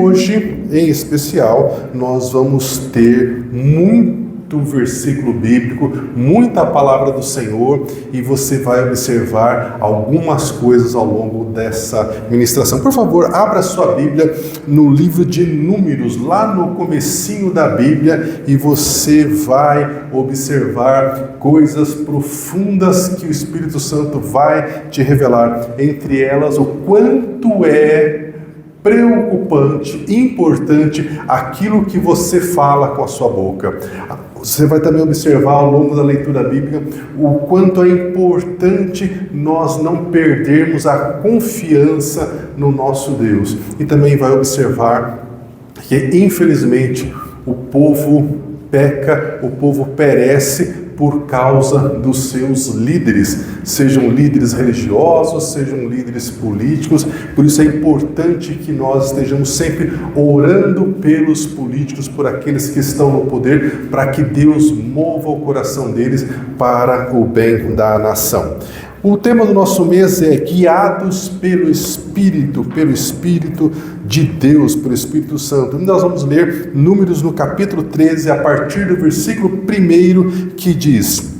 hoje, em especial, nós vamos ter muito versículo bíblico, muita palavra do Senhor, e você vai observar algumas coisas ao longo dessa ministração. Por favor, abra sua Bíblia no livro de Números, lá no comecinho da Bíblia, e você vai observar coisas profundas que o Espírito Santo vai te revelar. Entre elas, o quanto é preocupante, importante aquilo que você fala com a sua boca. Você vai também observar ao longo da leitura bíblica o quanto é importante nós não perdermos a confiança no nosso Deus. E também vai observar que, infelizmente, o povo peca, o povo perece por causa dos seus líderes, sejam líderes religiosos, sejam líderes políticos. Por isso é importante que nós estejamos sempre orando pelos políticos, por aqueles que estão no poder, para que Deus mova o coração deles para o bem da nação. O tema do nosso mês é guiados pelo Espírito de Deus, pelo Espírito Santo. E nós vamos ler Números no capítulo 13, a partir do versículo 1, que diz: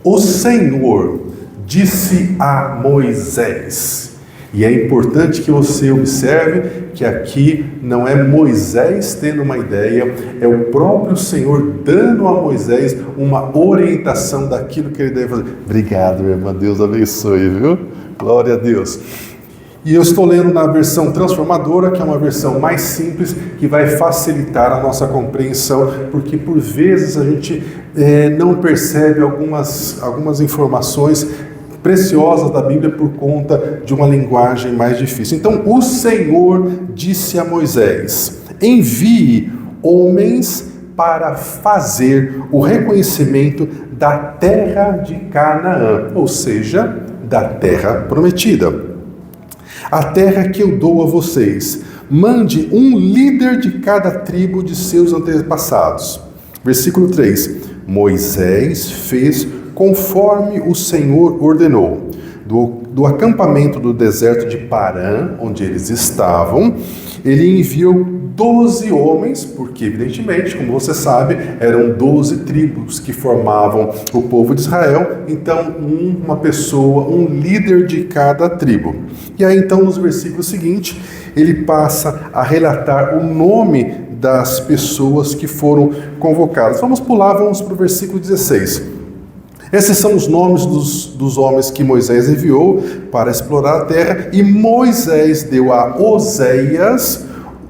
O Senhor disse a Moisés. E é importante que você observe que aqui não é Moisés tendo uma ideia, é o próprio Senhor dando a Moisés uma orientação daquilo que ele deve fazer. Obrigado, minha irmã, Deus abençoe, viu? Glória a Deus. E eu estou lendo na versão transformadora, que é uma versão mais simples, que vai facilitar a nossa compreensão, porque por vezes a gente não percebe algumas informações preciosas da Bíblia por conta de uma linguagem mais difícil. Então, o Senhor disse a Moisés: envie homens para fazer o reconhecimento da terra de Canaã, ou seja, da terra prometida, a terra que eu dou a vocês. Mande um líder de cada tribo de seus antepassados. Versículo 3. Moisés fez conforme o Senhor ordenou. Do acampamento do deserto de Parã, onde eles estavam, ele enviou 12 homens, porque evidentemente, como você sabe, eram 12 tribos que formavam o povo de Israel, então uma pessoa, um líder de cada tribo. E aí então nos versículos seguintes, ele passa a relatar o nome das pessoas que foram convocadas. Vamos para o versículo 16. Esses são os nomes dos homens que Moisés enviou para explorar a terra, e Moisés deu a Oséias,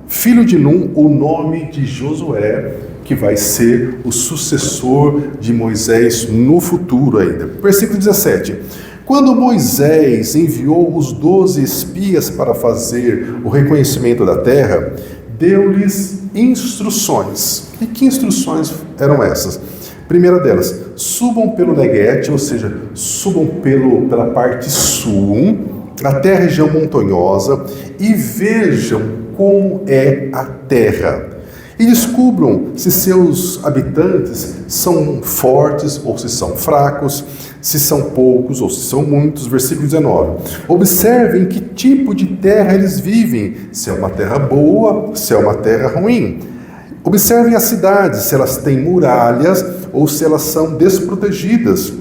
filho de Num, o nome de Josué, que vai ser o sucessor de Moisés no futuro ainda. Versículo 17. Quando Moisés enviou os 12 espias para fazer o reconhecimento da terra, deu-lhes instruções. E que instruções eram essas? Primeira delas, subam pelo Neguete, ou seja, subam pela parte sul, até a região montanhosa, e vejam como é a terra. E descubram se seus habitantes são fortes ou se são fracos, se são poucos ou se são muitos. Versículo 19. Observem que tipo de terra eles vivem, se é uma terra boa, se é uma terra ruim. Observem as cidades, se elas têm muralhas ou se elas são desprotegidas.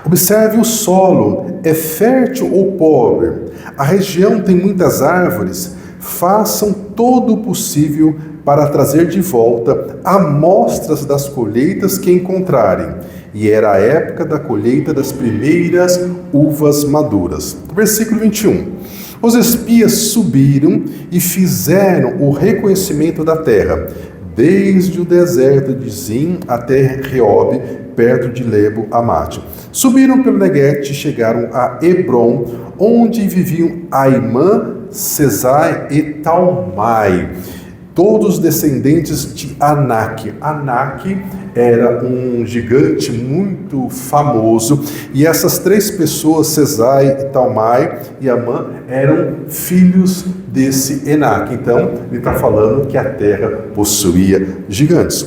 Observe o solo, é fértil ou pobre? A região tem muitas árvores? Façam todo o possível para trazer de volta amostras das colheitas que encontrarem. E era a época da colheita das primeiras uvas maduras. Versículo 21. Os espias subiram e fizeram o reconhecimento da terra, desde o deserto de Zim até Reob, perto de Lebo Amate. Subiram pelo Neguete e chegaram a Hebron, onde viviam Aimã, Sesai e Talmai, todos descendentes de Anak. Anak era um gigante muito famoso, e essas três pessoas, Sesai, Talmai e Amã, eram filhos desse Enac. Então, ele está falando que a terra possuía gigantes.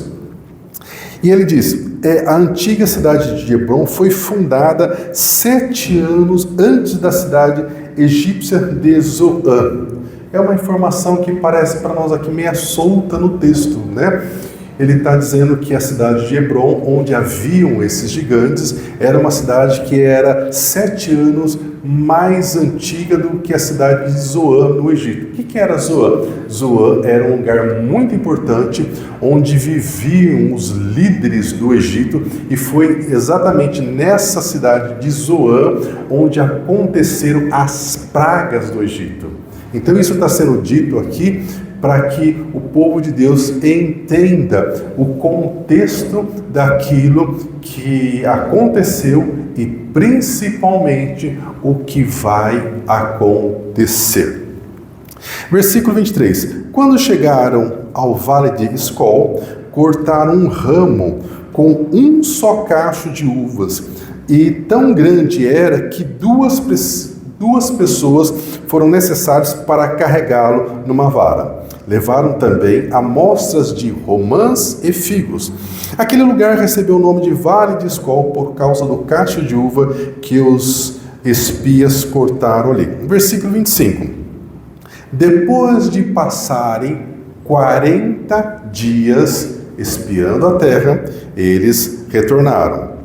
E ele diz, a antiga cidade de Hebron foi fundada 7 anos antes da cidade egípcia de Zoan. É uma informação que parece para nós aqui meio solta no texto, né? Ele está dizendo que a cidade de Hebron, onde haviam esses gigantes, era uma cidade que era 7 anos mais antiga do que a cidade de Zoan, no Egito. O que era Zoan? Zoan era um lugar muito importante onde viviam os líderes do Egito, e foi exatamente nessa cidade de Zoan onde aconteceram as pragas do Egito. Então isso está sendo dito aqui para que o povo de Deus entenda o contexto daquilo que aconteceu e principalmente o que vai acontecer. Versículo 23. Quando chegaram ao vale de Escol, cortaram um ramo com um só cacho de uvas, e tão grande era que duas pessoas foram necessárias para carregá-lo numa vara. Levaram também amostras de romãs e figos. Aquele lugar recebeu o nome de Vale de Escol por causa do cacho de uva que os espias cortaram ali. Versículo 25. Depois de passarem 40 dias espiando a terra, eles retornaram.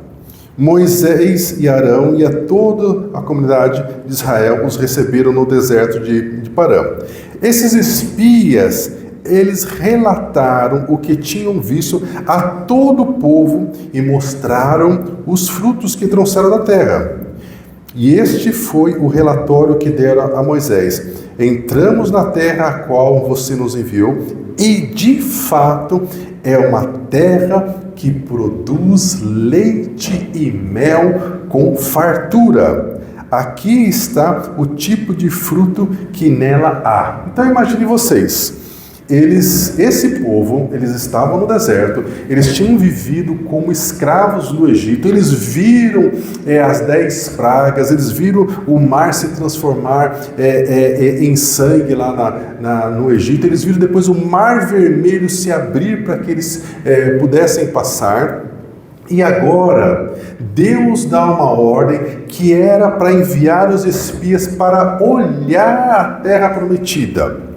Moisés e Arão e a toda a comunidade de Israel os receberam no deserto de Parã. Esses espias, eles relataram o que tinham visto a todo o povo e mostraram os frutos que trouxeram da terra. E este foi o relatório que deram a Moisés. Entramos na terra a qual você nos enviou, e de fato é uma terra que produz leite e mel com fartura. Aqui está o tipo de fruto que nela há. Então imagine vocês, esse povo, eles estavam no deserto, eles tinham vivido como escravos no Egito, eles viram as 10 pragas, eles viram o mar se transformar em sangue lá no Egito, eles viram depois o mar vermelho se abrir para que eles pudessem passar. E agora, Deus dá uma ordem que era para enviar os espias para olhar a terra prometida.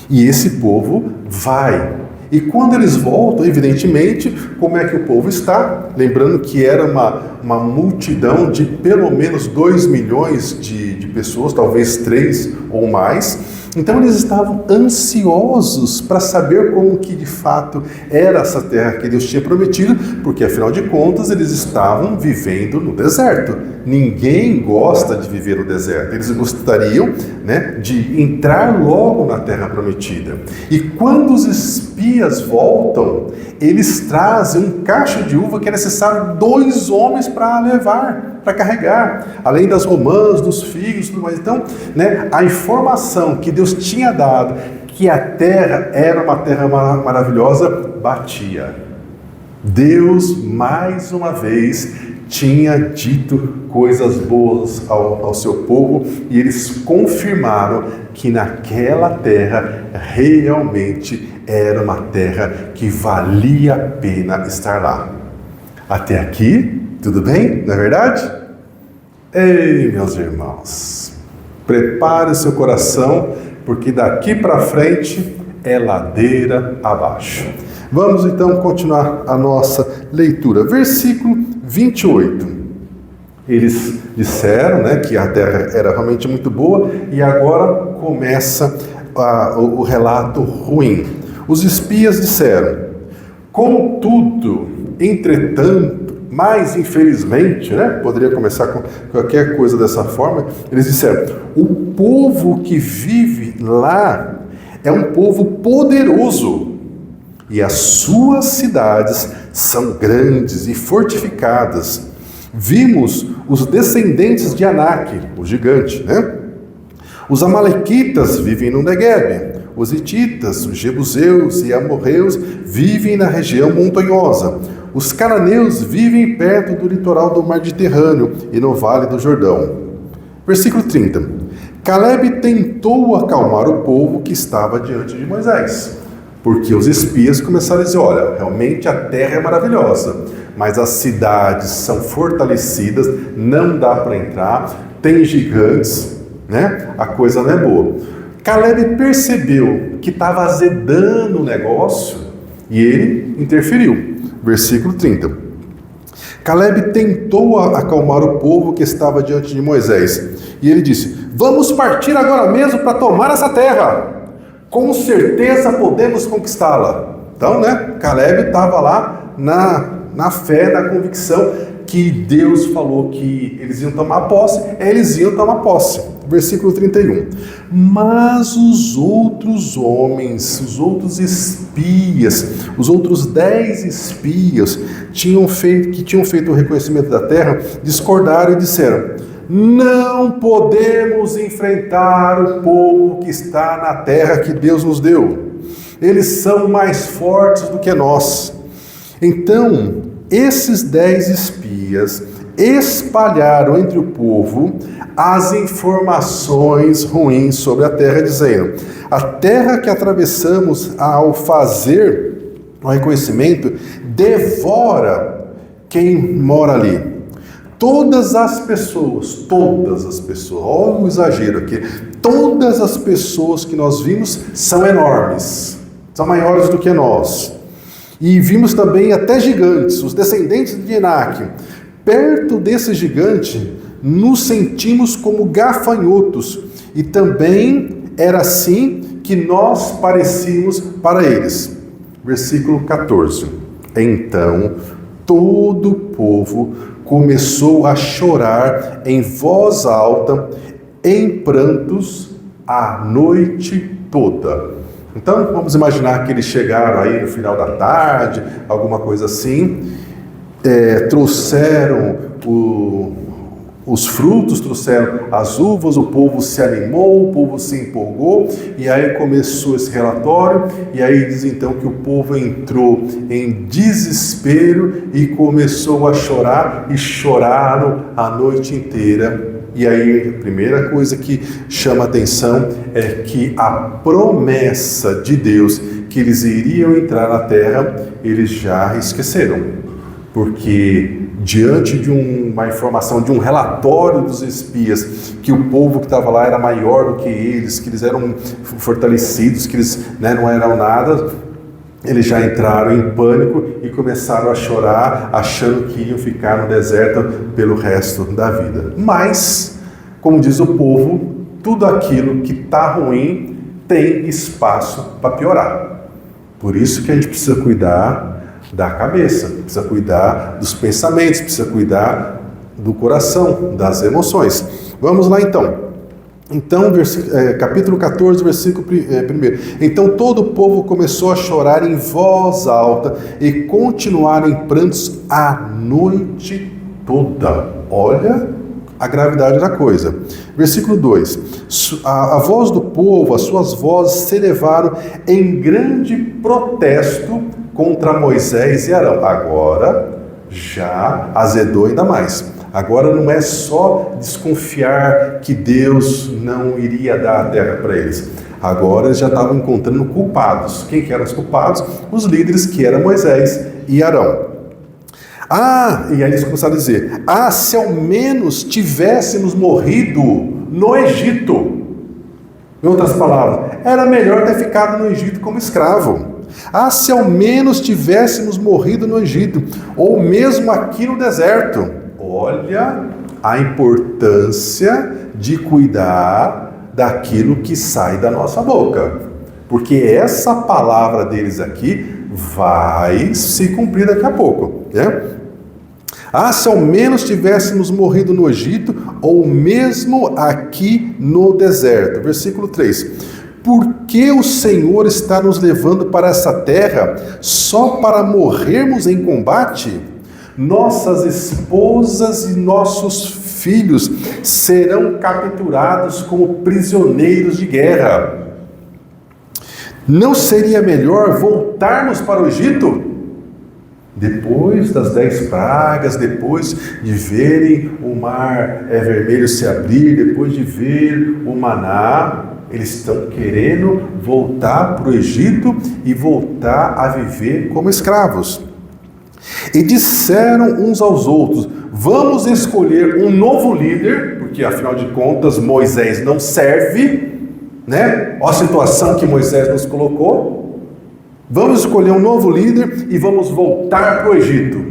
E esse povo vai. E quando eles voltam, evidentemente, como é que o povo está? Lembrando que era uma multidão de pelo menos 2 milhões de pessoas, talvez 3 ou mais. Então eles estavam ansiosos para saber como que de fato era essa terra que Deus tinha prometido, porque afinal de contas eles estavam vivendo no deserto. Ninguém gosta de viver no deserto. Eles gostariam, de entrar logo na terra prometida. E quando os espias voltam, eles trazem um cacho de uva que é necessário 2 homens para levar, para carregar, além das romãs, dos figos, tudo mais. Então, a informação que Deus tinha dado, que a terra era uma terra maravilhosa, batia. Deus, mais uma vez, tinha dito coisas boas ao seu povo, e eles confirmaram que naquela terra realmente era uma terra que valia a pena estar lá. Até aqui, tudo bem? Não é verdade? Ei, meus irmãos, prepare o seu coração, porque daqui para frente é ladeira abaixo. Vamos então continuar a nossa leitura. Versículo 28. Eles disseram que a terra era realmente muito boa, e agora começa o relato ruim. Os espias disseram: contudo, entretanto, mas infelizmente, poderia começar com qualquer coisa dessa forma, eles disseram: o povo que vive lá é um povo poderoso, e as suas cidades são grandes e fortificadas. Vimos os descendentes de Anak, o gigante, Os amalequitas vivem no Negueb. Os hititas, os jebuseus e amorreus vivem na região montanhosa. Os cananeus vivem perto do litoral do Mediterrâneo e no Vale do Jordão. Versículo 30. Caleb tentou acalmar o povo que estava diante de Moisés, porque os espias começaram a dizer: olha, realmente a terra é maravilhosa, mas as cidades são fortalecidas, não dá para entrar, tem gigantes, a coisa não é boa. Caleb percebeu que estava azedando o negócio e ele interferiu. Versículo 30. Caleb tentou acalmar o povo que estava diante de Moisés. E ele disse: vamos partir agora mesmo para tomar essa terra. Com certeza podemos conquistá-la. Então, Caleb estava lá na fé, na convicção que Deus falou que eles iam tomar posse, eles iam tomar posse. Versículo 31. Mas os outros homens, os outros espias, os outros 10 espias que tinham feito o reconhecimento da terra, discordaram e disseram: não podemos enfrentar o povo que está na terra que Deus nos deu. Eles são mais fortes do que nós. Então, esses 10 espias espalharam entre o povo as informações ruins sobre a terra, dizendo: a terra que atravessamos ao fazer o reconhecimento devora quem mora ali. Todas as pessoas, olha o exagero aqui, todas as pessoas que nós vimos são enormes, são maiores do que nós. E vimos também até gigantes, os descendentes de Enaque. Perto desse gigante, nos sentimos como gafanhotos, e também era assim que nós parecíamos para eles. Versículo 14. Então, todo o povo começou a chorar em voz alta, em prantos, a noite toda. Então, vamos imaginar que eles chegaram aí no final da tarde, alguma coisa assim, trouxeram os frutos, trouxeram as uvas, o povo se animou, o povo se empolgou, e aí começou esse relatório, e aí diz então que o povo entrou em desespero e começou a chorar, e choraram a noite inteira. E aí a primeira coisa que chama atenção é que a promessa de Deus que eles iriam entrar na terra, eles já esqueceram. Porque diante de uma informação, de um relatório dos espias, que o povo que estava lá era maior do que eles, que eles eram fortalecidos, que eles não eram nada, eles já entraram em pânico e começaram a chorar, achando que iam ficar no deserto pelo resto da vida. Mas, como diz o povo, tudo aquilo que está ruim tem espaço para piorar. Por isso que a gente precisa cuidar da cabeça, precisa cuidar dos pensamentos, precisa cuidar do coração, das emoções. Vamos lá então. Então, capítulo 14, versículo 1. Então todo o povo começou a chorar em voz alta e continuaram em prantos a noite toda. Olha a gravidade da coisa. Versículo 2. A voz do povo, as suas vozes se elevaram em grande protesto contra Moisés e Arão. Agora já azedou ainda mais. Agora não é só desconfiar que Deus não iria dar a terra para eles. Agora eles já estavam encontrando culpados. Quem que eram os culpados? Os líderes, que eram Moisés e Arão. E aí eles começaram a dizer: se ao menos tivéssemos morrido no Egito. Em outras palavras, era melhor ter ficado no Egito como escravo. Se ao menos tivéssemos morrido no Egito, ou mesmo aqui no deserto. Olha a importância de cuidar daquilo que sai da nossa boca. Porque essa palavra deles aqui vai se cumprir daqui a pouco, se ao menos tivéssemos morrido no Egito, ou mesmo aqui no deserto. Versículo 3. Porque o Senhor está nos levando para essa terra só para morrermos em combate? Nossas esposas e nossos filhos serão capturados como prisioneiros de guerra. Não seria melhor voltarmos para o Egito? Depois das 10 pragas, depois de verem o mar vermelho se abrir, depois de ver o maná, eles estão querendo voltar para o Egito e voltar a viver como escravos. E disseram uns aos outros: vamos escolher um novo líder, porque afinal de contas Moisés não serve, né? Olha a situação que Moisés nos colocou. Vamos escolher um novo líder e vamos voltar para o Egito.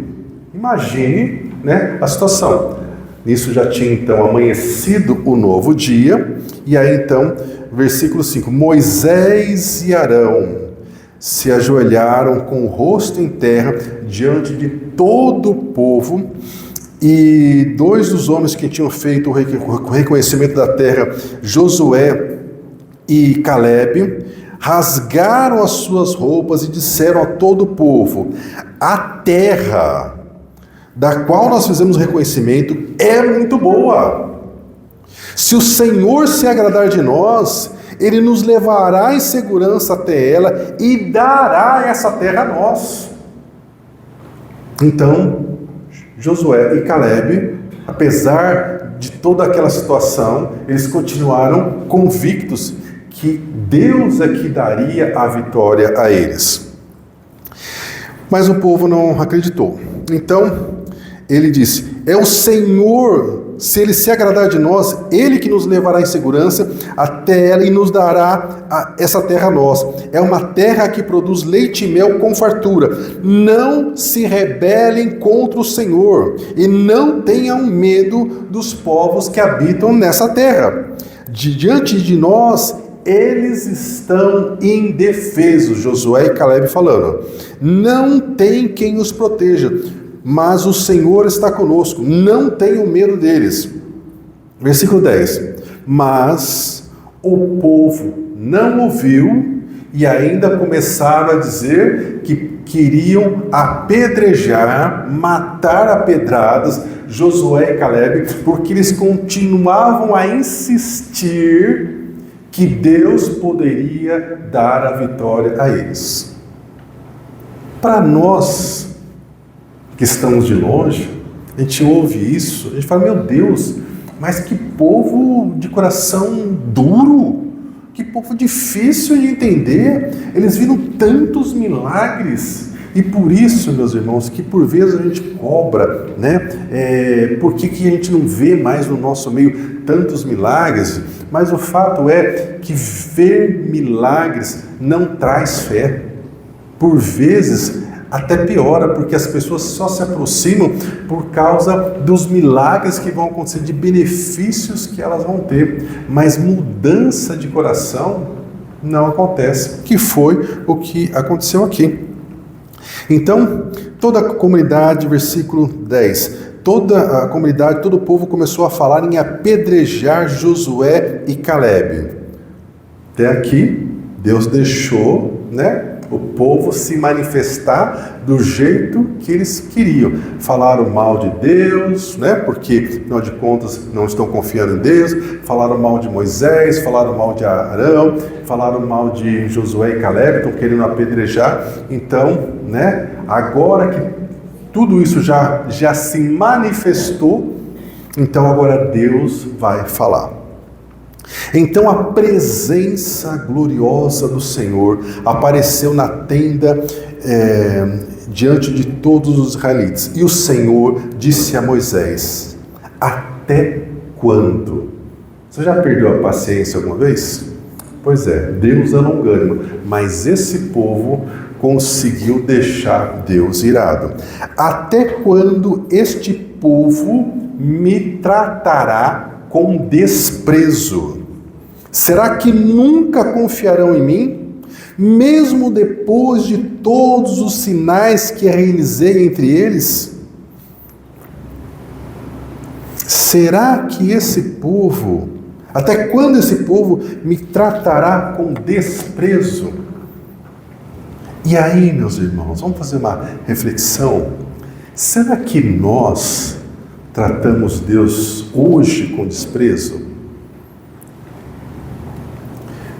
Imagine, né, a situação. Nisso já tinha então amanhecido o novo dia. E aí então, versículo 5. Moisés e Arão se ajoelharam com o rosto em terra diante de todo o povo. E dois dos homens que tinham feito o reconhecimento da terra, Josué e Calebe, rasgaram as suas roupas e disseram a todo o povo: a terra da qual nós fizemos reconhecimento é muito boa. Se o Senhor se agradar de nós, Ele nos levará em segurança até ela e dará essa terra a nós. Então, Josué e Calebe, apesar de toda aquela situação, eles continuaram convictos que Deus é que daria a vitória a eles. Mas o povo não acreditou. Então, ele disse: é o Senhor, se Ele se agradar de nós, Ele que nos levará em segurança até ela e nos dará essa terra a nós. É uma terra que produz leite e mel com fartura. Não se rebelem contra o Senhor e não tenham medo dos povos que habitam nessa terra. Diante de nós, eles estão indefesos. Josué e Calebe falando: não tem quem os proteja, mas o Senhor está conosco, não tenham medo deles. Versículo 10. Mas o povo não ouviu e ainda começaram a dizer que queriam apedrejar, matar a pedradas Josué e Calebe, porque eles continuavam a insistir que Deus poderia dar a vitória a eles. Para nós que estamos de longe, a gente ouve isso, a gente fala: meu Deus, mas que povo de coração duro, que povo difícil de entender. Eles viram tantos milagres. E por isso, meus irmãos, que por vezes a gente cobra, né? Por que a gente não vê mais no nosso meio tantos milagres? Mas o fato é que ver milagres não traz fé. Por vezes até piora, porque as pessoas só se aproximam por causa dos milagres que vão acontecer, de benefícios que elas vão ter, mas mudança de coração não acontece, que foi o que aconteceu aqui. Então, toda a comunidade, versículo 10, toda a comunidade, todo o povo começou a falar em apedrejar Josué e Calebe. Até aqui, Deus deixou, né, o povo se manifestar do jeito que eles queriam. Falaram mal de Deus, né? Porque, afinal de contas, não estão confiando em Deus. Falaram mal de Moisés, falaram mal de Arão, falaram mal de Josué e Calebe, estão querendo apedrejar. Então, né? Agora que tudo isso já se manifestou, então agora Deus vai falar. Então a presença gloriosa do Senhor apareceu na tenda diante de todos os israelitas. E o Senhor disse a Moisés: até quando? Você já perdeu a paciência alguma vez? Pois é, Deus é longânimo, mas esse povo conseguiu deixar Deus irado. Até quando este povo me tratará com desprezo? Será que nunca confiarão em mim, mesmo depois de todos os sinais que realizei entre eles? Será que esse povo, até quando esse povo me tratará com desprezo? E aí, meus irmãos, vamos fazer uma reflexão. Será que nós tratamos Deus hoje com desprezo?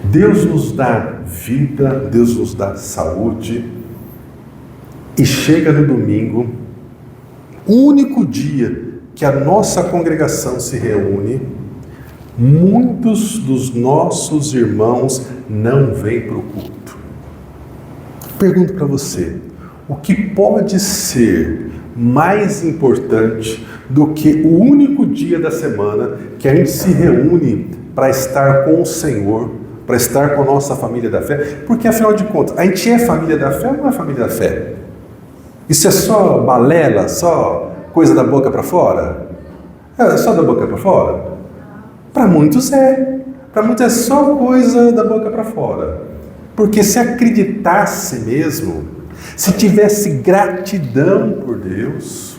Deus nos dá vida, Deus nos dá saúde, e chega no domingo, o único dia que a nossa congregação se reúne, muitos dos nossos irmãos não vêm para o culto. Pergunto para você: o que pode ser mais importante do que o único dia da semana que a gente se reúne para estar com o Senhor, para estar com a nossa família da fé, porque afinal de contas, a gente é família da fé ou não é família da fé? Isso é só balela, só coisa da boca para fora? É só da boca para fora? Para muitos é. Para muitos é só coisa da boca para fora. Porque se acreditasse mesmo, se tivesse gratidão por Deus,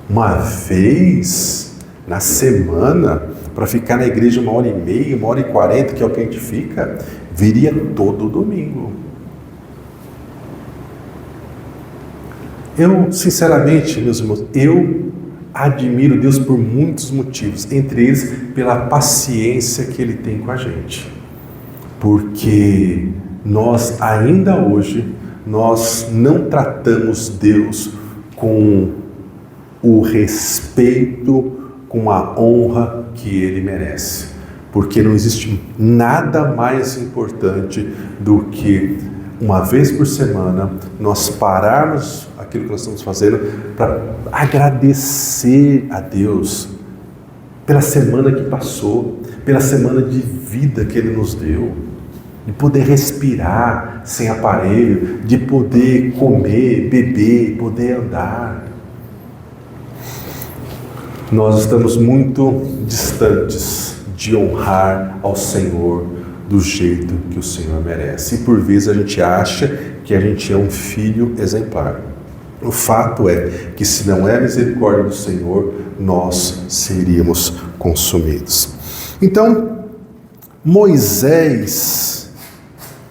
uma vez na semana, para ficar na igreja 1h30, 1h40, que é o que a gente fica, viria todo domingo. Eu, sinceramente, meus irmãos, eu admiro Deus por muitos motivos, entre eles pela paciência que Ele tem com a gente. Porque nós, ainda hoje, nós não tratamos Deus com o respeito, com a honra que Ele merece. Porque não existe nada mais importante do que, uma vez por semana, nós pararmos aquilo que nós estamos fazendo para agradecer a Deus pela semana que passou, pela semana de vida que Ele nos deu, de poder respirar sem aparelho, de poder comer, beber, poder andar. Nós estamos muito distantes de honrar ao Senhor do jeito que o Senhor merece. E por vezes a gente acha que a gente é um filho exemplar. O fato é que se não é a misericórdia do Senhor, nós seríamos consumidos. Então, Moisés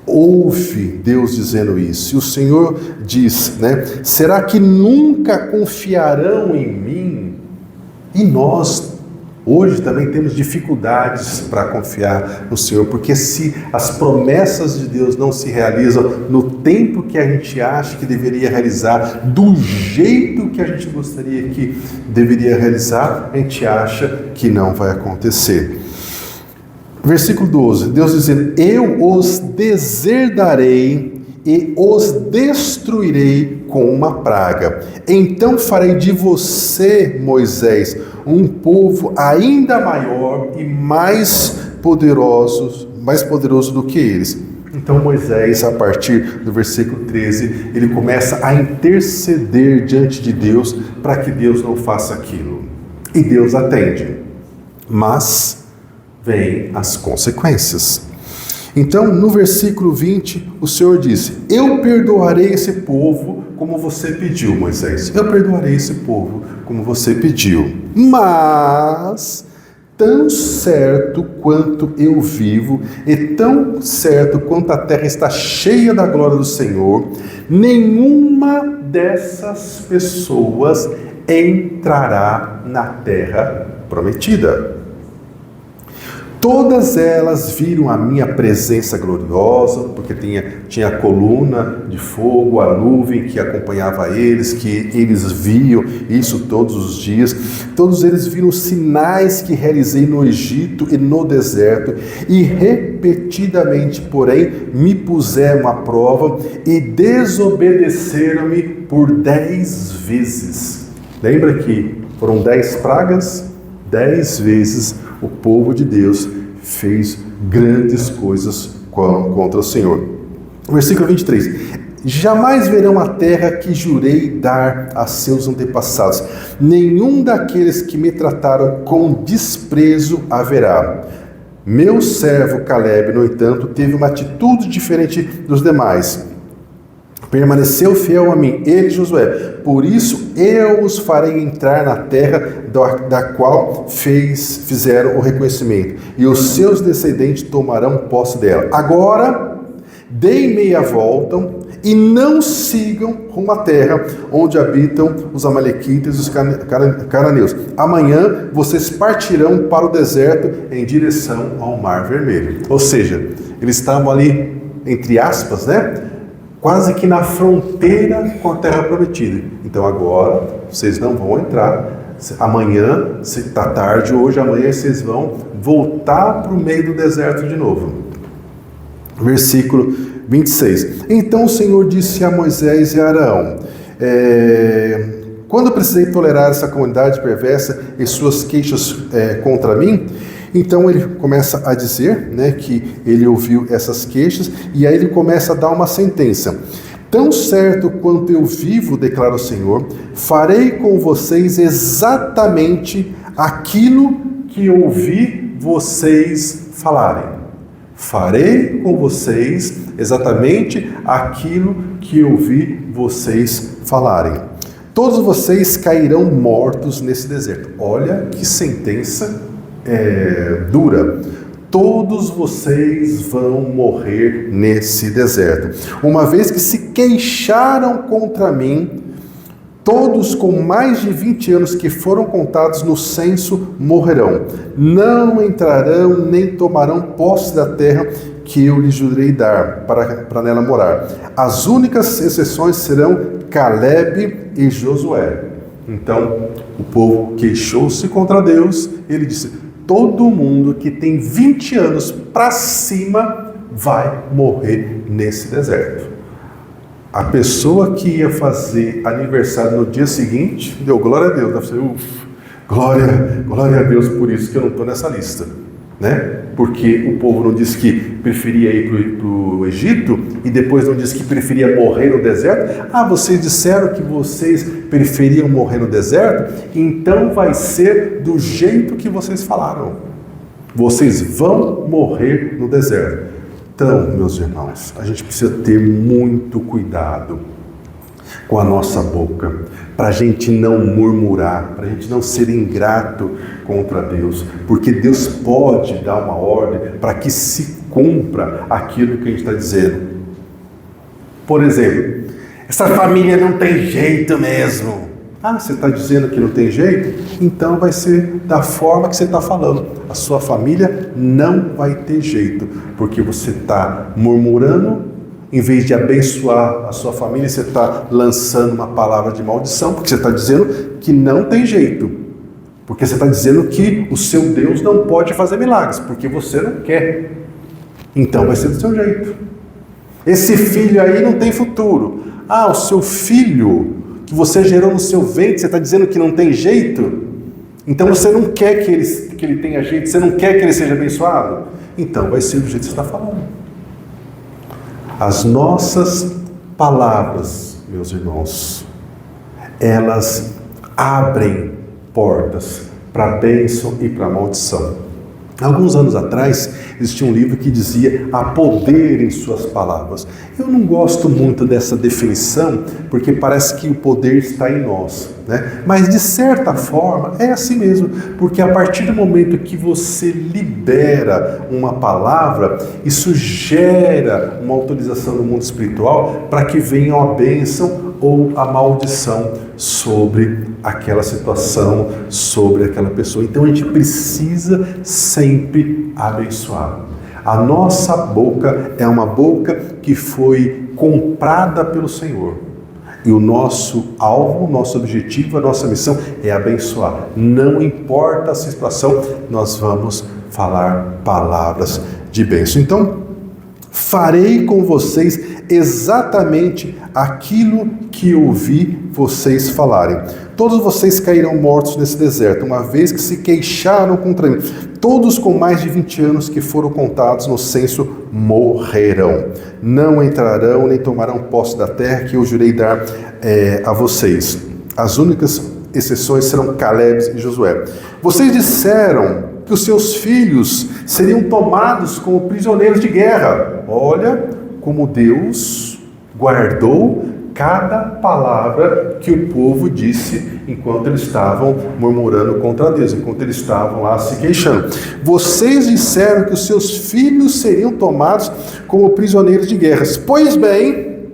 ouve Deus dizendo isso. E o Senhor diz, será que nunca confiarão em mim? E nós, hoje, também temos dificuldades para confiar no Senhor, porque se as promessas de Deus não se realizam no tempo que a gente acha que deveria realizar, do jeito que a gente gostaria que deveria realizar, a gente acha que não vai acontecer. Versículo 12, Deus dizendo: eu os deserdarei e os destruirei com uma praga. Então farei de você, Moisés, um povo ainda maior e mais poderoso do que eles. Então Moisés, a partir do versículo 13, ele começa a interceder diante de Deus para que Deus não faça aquilo. E Deus atende. Mas vêm as consequências. Então, no versículo 20, o Senhor disse: eu perdoarei esse povo como você pediu, Moisés. Eu perdoarei esse povo como você pediu. Mas, tão certo quanto eu vivo, e tão certo quanto a terra está cheia da glória do Senhor, nenhuma dessas pessoas entrará na terra prometida. Todas elas viram a minha presença gloriosa, porque tinha a coluna de fogo, a nuvem que acompanhava eles, que eles viam isso todos os dias. Todos eles viram os sinais que realizei no Egito e no deserto, e repetidamente, porém, me puseram à prova e desobedeceram-me por 10 vezes. Lembra que foram 10 pragas? 10 vezes o povo de Deus fez grandes coisas contra o Senhor. Versículo 23. Jamais verão a terra que jurei dar a seus antepassados. Nenhum daqueles que me trataram com desprezo haverá. Meu servo Caleb, no entanto, teve uma atitude diferente dos demais. Permaneceu fiel a mim, ele e Josué. Por isso eu os farei entrar na terra da qual fizeram o reconhecimento, e os seus descendentes tomarão posse dela. Agora, deem meia volta e não sigam rumo à terra onde habitam os amalequitas e os cananeus. Amanhã vocês partirão para o deserto em direção ao Mar Vermelho. Ou seja, eles estavam ali, entre aspas, quase que na fronteira com a terra prometida. Então agora vocês não vão entrar. Amanhã, se está tarde hoje, amanhã vocês vão voltar para o meio do deserto de novo. Versículo 26. Então o Senhor disse a Moisés e a Arão: quando precisei tolerar essa comunidade perversa e suas queixas contra mim, Então ele começa a dizer, né, que ele ouviu essas queixas e aí ele começa a dar uma sentença. Tão certo quanto eu vivo, declara o Senhor, farei com vocês exatamente aquilo que ouvi vocês falarem. Farei com vocês exatamente aquilo que ouvi vocês falarem. Todos vocês cairão mortos nesse deserto. Olha que sentença dura. Todos vocês vão morrer nesse deserto. Uma vez que se queixaram contra mim, todos com mais de 20 anos que foram contados no censo morrerão. Não entrarão nem tomarão posse da terra que eu lhes jurei dar para nela morar. As únicas exceções serão Caleb e Josué. Então, o povo queixou-se contra Deus. Ele disse: todo mundo que tem 20 anos para cima vai morrer nesse deserto. A pessoa que ia fazer aniversário no dia seguinte, deu glória a Deus. Deve ser, glória a Deus por isso que eu não estou nessa lista. Né? Porque o povo não disse que preferia ir para o Egito e depois não disse que preferia morrer no deserto. Ah, vocês disseram que vocês preferiam morrer no deserto? Então vai ser do jeito que vocês falaram. Vocês vão morrer no deserto. Então, meus irmãos, a gente precisa ter muito cuidado com a nossa boca, para a gente não murmurar, para a gente não ser ingrato contra Deus, porque Deus pode dar uma ordem para que se cumpra aquilo que a gente está dizendo. Por exemplo, essa família não tem jeito mesmo. Ah, você está dizendo que não tem jeito? Então vai ser da forma que você está falando. A sua família não vai ter jeito, porque você está murmurando. Em vez de abençoar a sua família, você está lançando uma palavra de maldição, porque você está dizendo que não tem jeito. Porque você está dizendo que o seu Deus não pode fazer milagres, porque você não quer. Então vai ser do seu jeito. Esse filho aí não tem futuro. Ah, o seu filho que você gerou no seu ventre, você está dizendo que não tem jeito? Então você não quer que ele tenha jeito, você não quer que ele seja abençoado? Então vai ser do jeito que você está falando. As nossas palavras, meus irmãos, elas abrem portas para a bênção e para a maldição. Alguns anos atrás, existia um livro que dizia: há poder em suas palavras. Eu não gosto muito dessa definição, porque parece que o poder está em nós, né? Mas de certa forma é assim mesmo, porque a partir do momento que você libera uma palavra, isso gera uma autorização no mundo espiritual para que venha a bênção ou a maldição sobre aquela situação, sobre aquela pessoa. Então a gente precisa sempre abençoar. A nossa boca é uma boca que foi comprada pelo Senhor. E o nosso alvo, o nosso objetivo, a nossa missão é abençoar. Não importa a situação, nós vamos falar palavras de bênção. Então, farei com vocês exatamente aquilo que ouvi vocês falarem. Todos vocês cairão mortos nesse deserto, uma vez que se queixaram contra mim. Todos com mais de 20 anos que foram contados no censo morrerão. Não entrarão nem tomarão posse da terra que eu jurei dar a vocês. As únicas exceções serão Caleb e Josué. Vocês disseram que os seus filhos seriam tomados como prisioneiros de guerra. Olha como Deus guardou cada palavra que o povo disse enquanto eles estavam murmurando contra Deus, enquanto eles estavam lá se queixando. Vocês disseram que os seus filhos seriam tomados como prisioneiros de guerra. Pois bem,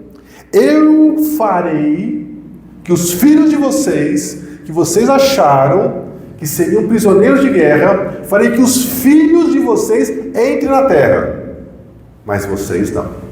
eu farei que os filhos de vocês, que vocês acharam que seriam prisioneiros de guerra, farei que os filhos de vocês entrem na terra, mas vocês não.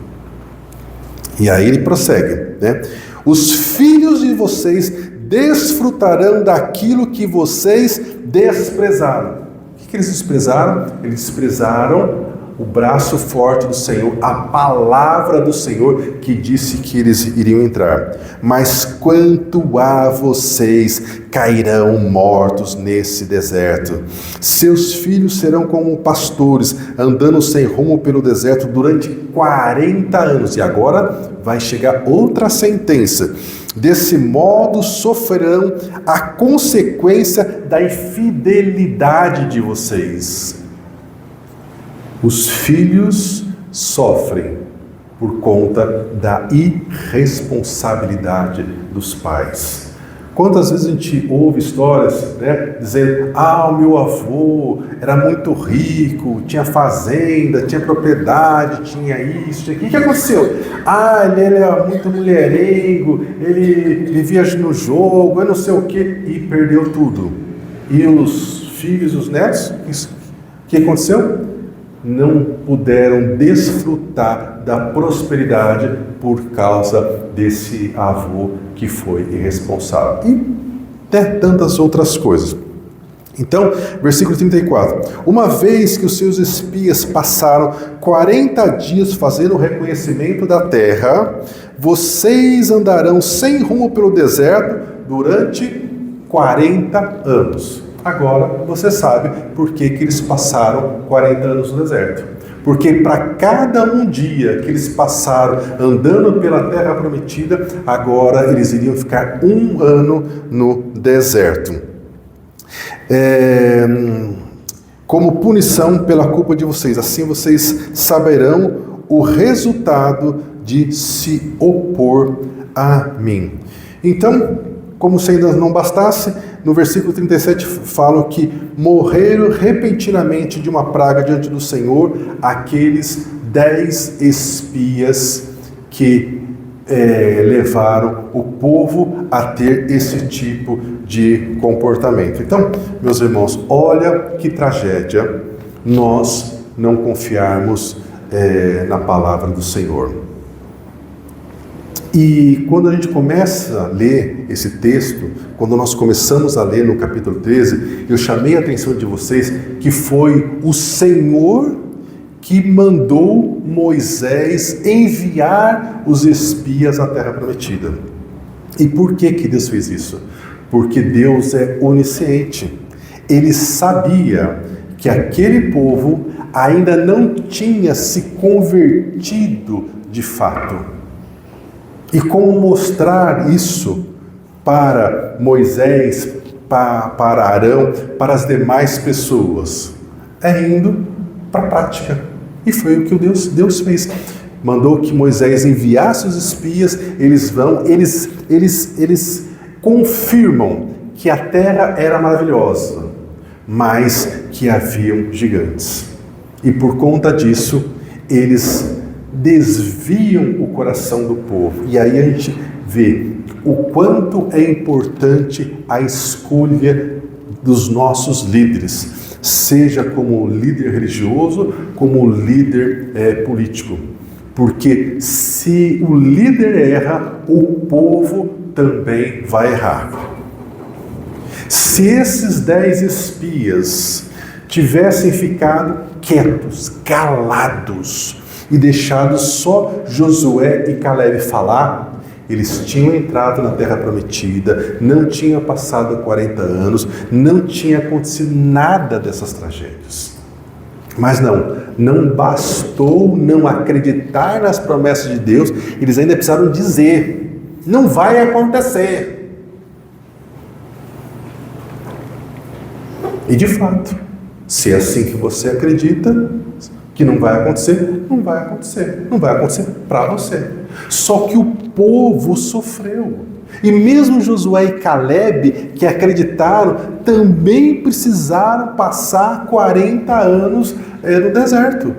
E aí ele prossegue, né? Os filhos de vocês desfrutarão daquilo que vocês desprezaram. O que eles desprezaram? Eles desprezaram o braço forte do Senhor, a palavra do Senhor que disse que eles iriam entrar. Mas quanto a vocês, cairão mortos nesse deserto. Seus filhos serão como pastores, andando sem rumo pelo deserto durante 40 anos. E agora vai chegar outra sentença. Desse modo sofrerão a consequência da infidelidade de vocês. Os filhos sofrem por conta da irresponsabilidade dos pais. Quantas vezes a gente ouve histórias, dizendo: o meu avô era muito rico, tinha fazenda, tinha propriedade, tinha isso, tinha aquilo. O que aconteceu? Ele era muito mulherengo, ele vivia no jogo, eu não sei o quê, e perdeu tudo. E os filhos, os netos, o que aconteceu? Não puderam desfrutar da prosperidade por causa desse avô que foi irresponsável. E tantas outras coisas. Então, versículo 34. Uma vez que os seus espias passaram 40 dias fazendo o reconhecimento da terra, vocês andarão sem rumo pelo deserto durante 40 anos. Agora você sabe por que eles passaram 40 anos no deserto. Porque para cada um dia que eles passaram andando pela terra prometida, agora eles iriam ficar 1 ano no deserto. Como punição pela culpa de vocês. Assim vocês saberão o resultado de se opor a mim. Então, como se ainda não bastasse, no versículo 37 fala que morreram repentinamente de uma praga diante do Senhor aqueles 10 espias que levaram o povo a ter esse tipo de comportamento. Então, meus irmãos, olha que tragédia nós não confiarmos na palavra do Senhor. E quando a gente começa a ler esse texto, quando nós começamos a ler no capítulo 13, eu chamei a atenção de vocês que foi o Senhor que mandou Moisés enviar os espias à terra prometida. E por que Deus fez isso? Porque Deus é onisciente. Ele sabia que aquele povo ainda não tinha se convertido de fato. E como mostrar isso para Moisés, para Arão, para as demais pessoas? Indo para a prática. E foi o que Deus fez. Mandou que Moisés enviasse os espias, eles vão, eles confirmam que a terra era maravilhosa, mas que haviam gigantes. E por conta disso, eles desviam o coração do povo. E aí a gente vê o quanto é importante a escolha dos nossos líderes, seja como líder religioso, como líder político. Porque se o líder erra, o povo também vai errar. Se esses 10 espias tivessem ficado quietos, calados, e deixado só Josué e Caleb falar, eles tinham entrado na terra prometida, não tinha passado 40 anos, não tinha acontecido nada dessas tragédias. Mas não bastou não acreditar nas promessas de Deus, eles ainda precisaram dizer: não vai acontecer. E de fato, se é assim que você acredita que não vai acontecer, não vai acontecer. Não vai acontecer para você. Só que o povo sofreu. E mesmo Josué e Caleb, que acreditaram, também precisaram passar 40 anos no deserto.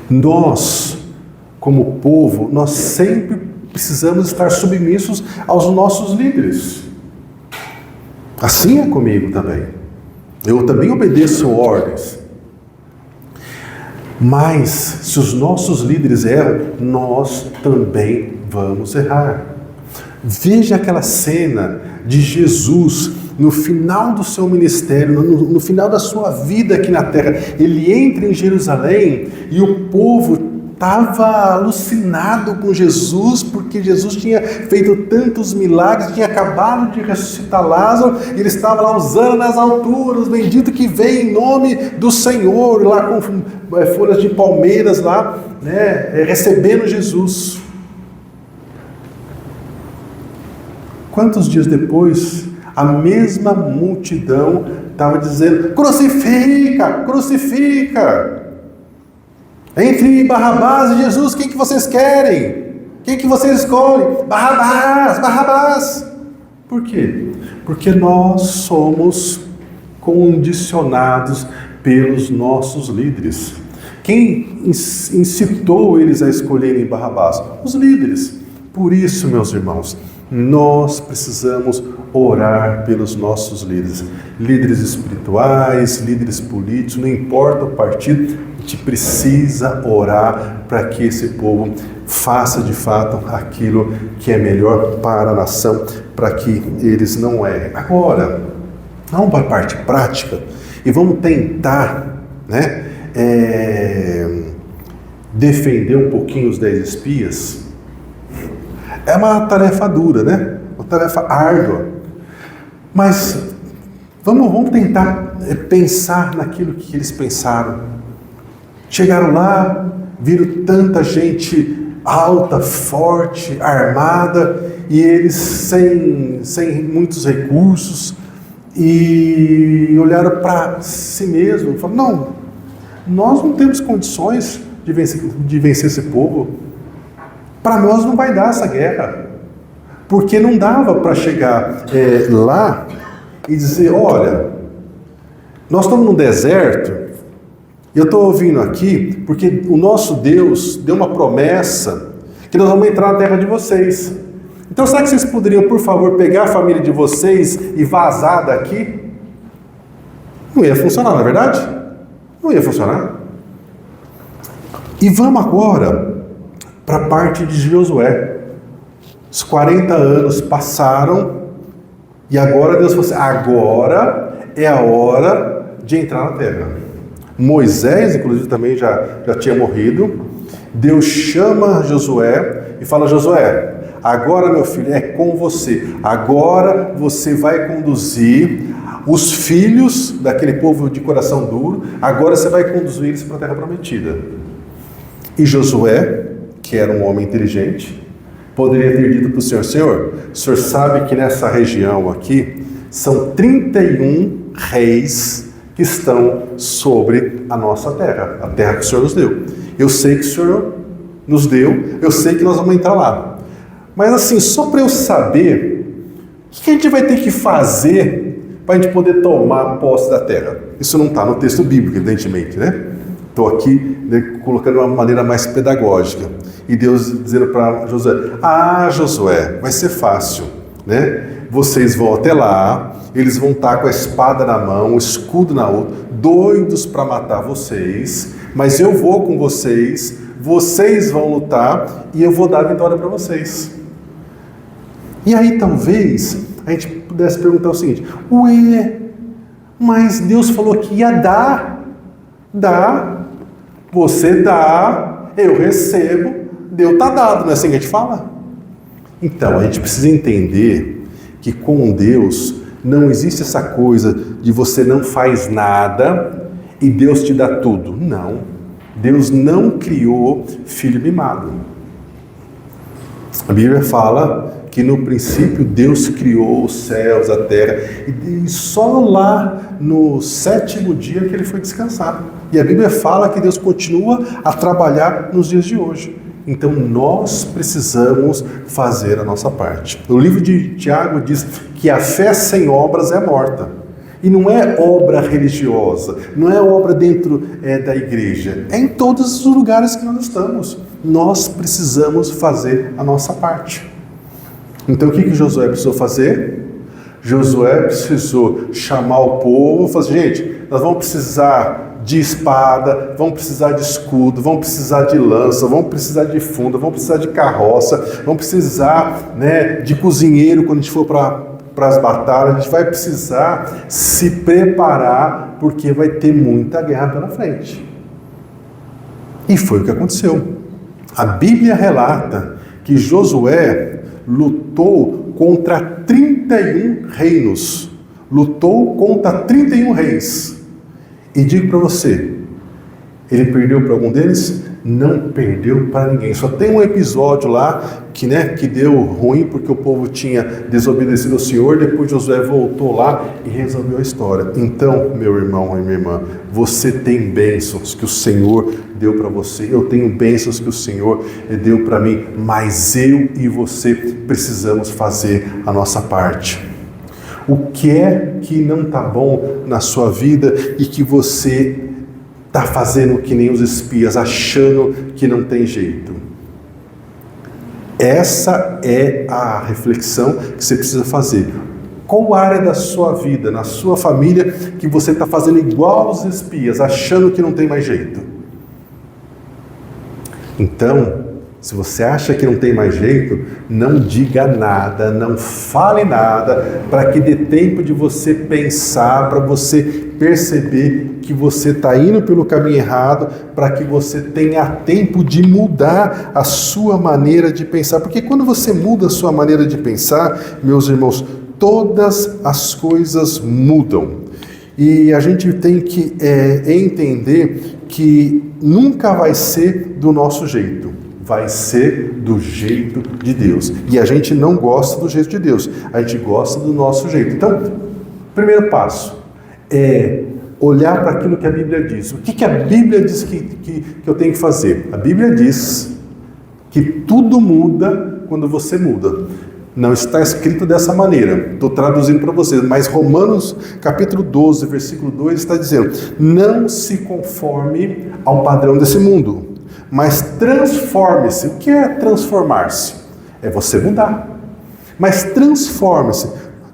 Nós, como povo, nós sempre precisamos estar submissos aos nossos líderes. Assim é comigo também. Eu também obedeço ordens. Mas, se os nossos líderes erram, nós também vamos errar. Veja aquela cena de Jesus no final do seu ministério, no final da sua vida aqui na terra, ele entra em Jerusalém e o povo estava alucinado com Jesus, porque Jesus tinha feito tantos milagres, tinha acabado de ressuscitar Lázaro, e ele estava lá usando nas alturas, bendito que vem em nome do Senhor, lá com folhas de palmeiras lá, né, recebendo Jesus. Quantos dias depois, a mesma multidão estava dizendo: crucifica, crucifica! Entre Barrabás e Jesus, quem que vocês querem? Quem que vocês escolhem? Barrabás, Barrabás! Por quê? Porque nós somos condicionados pelos nossos líderes. Quem incitou eles a escolherem Barrabás? Os líderes. Por isso, meus irmãos, nós precisamos orar pelos nossos líderes. Líderes espirituais, líderes políticos, não importa o partido, a gente precisa orar para que esse povo faça de fato aquilo que é melhor para a nação, para que eles não errem. Agora, vamos para a parte prática e vamos tentar, né, defender um pouquinho os 10 espias. É uma tarefa dura, né? Uma tarefa árdua. Mas vamos tentar pensar naquilo que eles pensaram. Chegaram lá, viram tanta gente alta, forte, armada, e eles sem muitos recursos, e olharam para si mesmos e falaram: não, nós não temos condições de vencer esse povo. Para nós não vai dar essa guerra, porque não dava para chegar lá e dizer: olha, nós estamos no deserto, e eu estou ouvindo aqui porque o nosso Deus deu uma promessa que nós vamos entrar na terra de vocês. Então será que vocês poderiam, por favor, pegar a família de vocês e vazar daqui? Não ia funcionar, não é verdade? Não ia funcionar. E vamos agora para a parte de Josué. Os 40 anos passaram e agora Deus falou assim: agora é a hora de entrar na terra. Moisés, inclusive, também já tinha morrido. Deus chama Josué e fala: Josué, agora, meu filho, é com você. Agora você vai conduzir os filhos daquele povo de coração duro. Agora você vai conduzir eles para a terra prometida. E Josué, que era um homem inteligente, poderia ter dito para o Senhor: Senhor, o Senhor sabe que nessa região aqui são 31 reis que estão sobre a nossa terra, a terra que o Senhor nos deu. Eu sei que o Senhor nos deu, eu sei que nós vamos entrar lá. Mas assim, só para eu saber, o que a gente vai ter que fazer para a gente poder tomar posse da terra? Isso não está no texto bíblico, evidentemente, né? Estou aqui, né, colocando de uma maneira mais pedagógica. E Deus dizendo para Josué: ah, Josué, vai ser fácil, né? Vocês vão até lá, eles vão estar com a espada na mão, o escudo na outra, doidos para matar vocês, mas eu vou com vocês, vocês vão lutar e eu vou dar a vitória para vocês. E aí talvez a gente pudesse perguntar o seguinte: ué, mas Deus falou que ia dar. Dá, você dá, eu recebo, Deus está dado, não é assim que a gente fala? Então, a gente precisa entender que com Deus não existe essa coisa de você não faz nada e Deus te dá tudo. Não. Deus não criou filho mimado. A Bíblia fala que no princípio Deus criou os céus, a terra, e só lá no 7º dia que ele foi descansar. E a Bíblia fala que Deus continua a trabalhar nos dias de hoje. Então nós precisamos fazer a nossa parte. O livro de Tiago diz que a fé sem obras é morta. E não é obra religiosa, não é obra dentro da igreja, é em todos os lugares que nós estamos. Nós precisamos fazer a nossa parte. Então o que Josué precisou fazer? Josué precisou chamar o povo e falar assim: gente, nós vamos precisar de espada, vamos precisar de escudo, vamos precisar de lança, vamos precisar de funda, vamos precisar de carroça, vamos precisar, né, de cozinheiro quando a gente for para para as batalhas, a gente vai precisar se preparar, porque vai ter muita guerra pela frente. E foi o que aconteceu. A Bíblia relata que Josué lutou contra 31 reinos. Lutou contra 31 reis. E digo para você, ele perdeu para algum deles? Não perdeu para ninguém. Só tem um episódio lá que deu ruim porque o povo tinha desobedecido ao Senhor. Depois Josué voltou lá e resolveu a história. Então, meu irmão e minha irmã, você tem bênçãos que o Senhor deu para você. Eu tenho bênçãos que o Senhor deu para mim. Mas eu e você precisamos fazer a nossa parte. O que é que não está bom na sua vida e que você está fazendo que nem os espias, achando que não tem jeito? Essa é a reflexão que você precisa fazer. Qual área da sua vida, na sua família, que você está fazendo igual aos espias, achando que não tem mais jeito? Então, se você acha que não tem mais jeito, não diga nada, não fale nada, para que dê tempo de você pensar, para você perceber que você está indo pelo caminho errado, para que você tenha tempo de mudar a sua maneira de pensar. Porque quando você muda a sua maneira de pensar, meus irmãos, todas as coisas mudam. E a gente tem que entender que nunca vai ser do nosso jeito. Vai ser do jeito de Deus. E a gente não gosta do jeito de Deus. A gente gosta do nosso jeito. Então, primeiro passo é olhar para aquilo que a Bíblia diz. O que a Bíblia diz que eu tenho que fazer? A Bíblia diz que tudo muda quando você muda. Não está escrito dessa maneira. Estou traduzindo para vocês. Mas Romanos capítulo 12, versículo 2 está dizendo: não se conforme ao padrão desse mundo, mas transforme-se. O que é transformar-se? É você mudar. Mas transforme-se.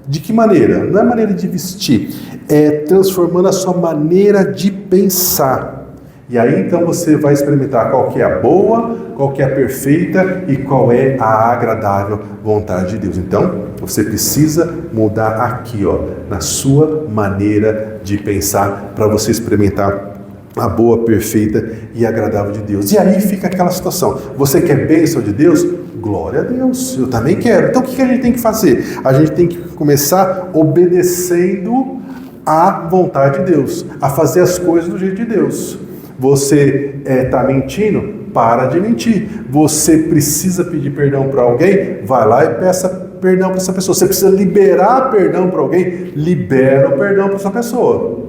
De que maneira? Não é maneira de vestir. É transformando a sua maneira de pensar. E aí então você vai experimentar qual que é a boa, qual que é a perfeita e qual é a agradável vontade de Deus. Então, você precisa mudar aqui, na sua maneira de pensar, para você experimentar a boa, perfeita e agradável de Deus. E aí fica aquela situação: você quer bênção de Deus? Glória a Deus, eu também quero. Então o que a gente tem que fazer? A gente tem que começar obedecendo à vontade de Deus, a fazer as coisas do jeito de Deus. Você está mentindo? Para de mentir. Você precisa pedir perdão para alguém? Vai lá e peça perdão para essa pessoa. Você precisa liberar perdão para alguém? Libera o perdão para essa pessoa.